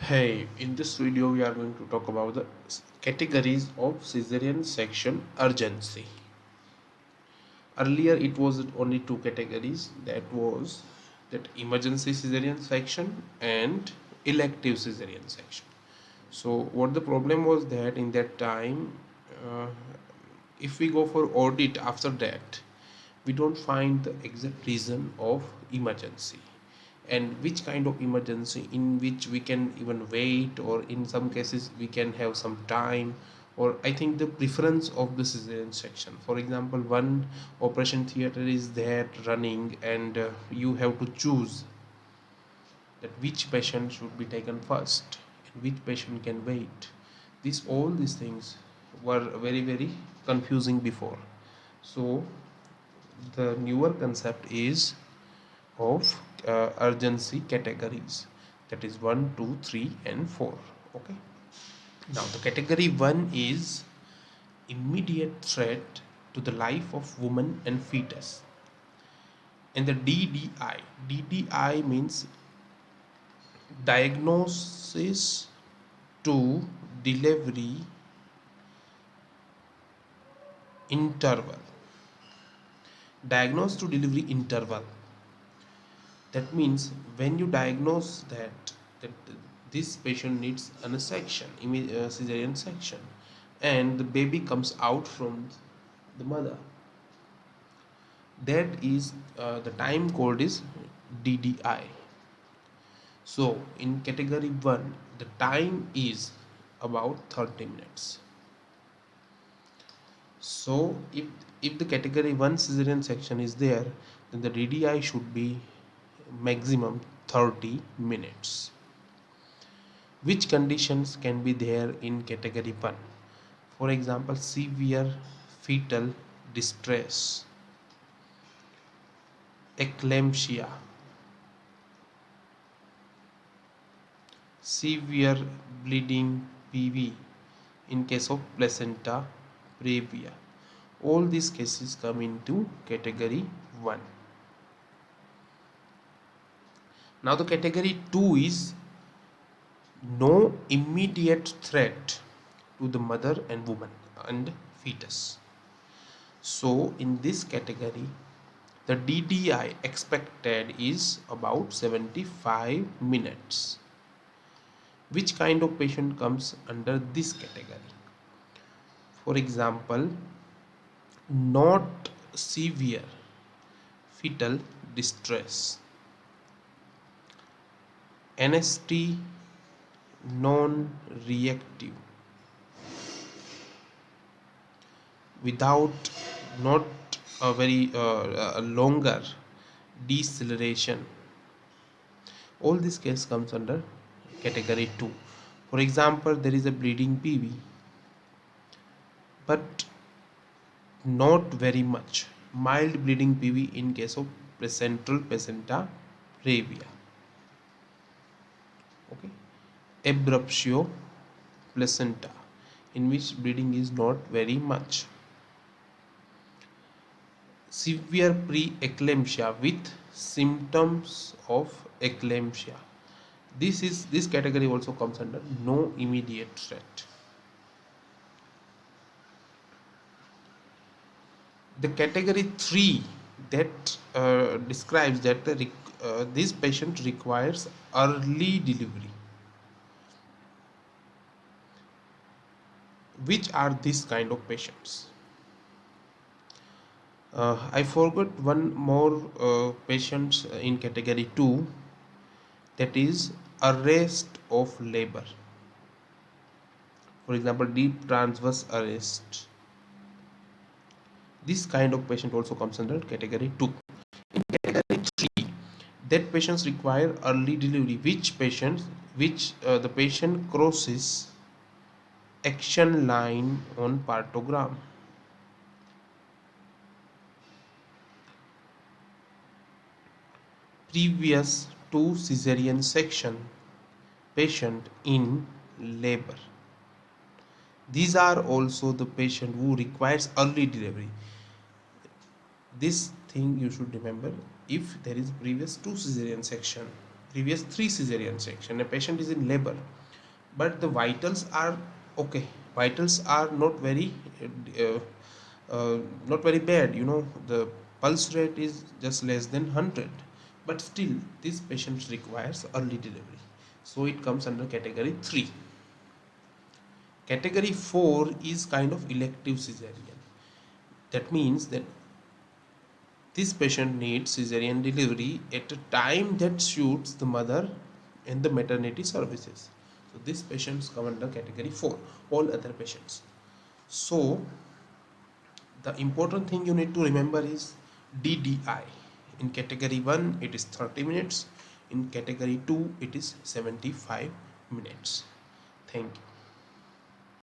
Hey, in this video we are going to talk about the categories of cesarean section urgency. Earlier it was only two categories, that was that emergency cesarean section and elective cesarean section. So what the problem was that in that time, uh, if we go for audit after that, we don't find the exact reason of emergency and which kind of emergency in which we can even wait, or in some cases we can have some time, or I think the preference of the cesarean section. For example, one operation theater is there running, and you have to choose that which patient should be taken first and which patient can wait. All these things were very confusing before. So the newer concept is of urgency categories, that is 1, 2, 3 and 4. Okay, now the category 1 is immediate threat to the life of woman and fetus, and the DDI means diagnosis to delivery interval. Diagnose to delivery interval, that means when you diagnose that this patient needs an section, cesarean section, and the baby comes out from the mother, that is the time code is DDI. So in category 1 the time is about 30 minutes. So if the category 1 cesarean section is there, then the DDI should be maximum 30 minutes. Which conditions can be there in category 1? For example, severe fetal distress, eclampsia, severe bleeding PV in case of placenta previa. All these cases come into category 1. Now the category 2 is no immediate threat to the mother and woman and fetus. So in this category the DDI expected is about 75 minutes. Which kind of patient comes under this category? For example, not severe fetal distress, NST non-reactive, without not a very longer deceleration. All this case comes under category 2. For example, there is a bleeding PV but not very much, mild bleeding PV in case of central placenta previa. Okay, abruptio placenta, in which bleeding is not very much. Severe preeclampsia with symptoms of eclampsia, this category also comes under no immediate threat. The category 3 that describes that this patient requires early delivery. Which are these kind of patients? I forgot one more patients in category 2, that is arrest of labor. For example, deep transverse arrest. This kind of patient also comes under category 2. In category 3, that patients require early delivery. Which patients? The patient crosses action line on partogram. Previous to cesarean section, patient in labor. These are also the patient who requires early delivery. This thing you should remember. If there is previous to cesarean section, previous 3 cesarean section, a patient is in labor, but the vitals are okay, vitals are uh, uh, not very bad, you know, the pulse rate is just less than 100, but still this patient requires early delivery, so it comes under category 3. Category 4 is kind of elective cesarean. That means that this patient needs cesarean delivery at a time that suits the mother and the maternity services. So these patients come under category 4, all other patients. So the important thing you need to remember is DDI. In category 1 it is 30 minutes, in category 2 it is 75 minutes. Thank you.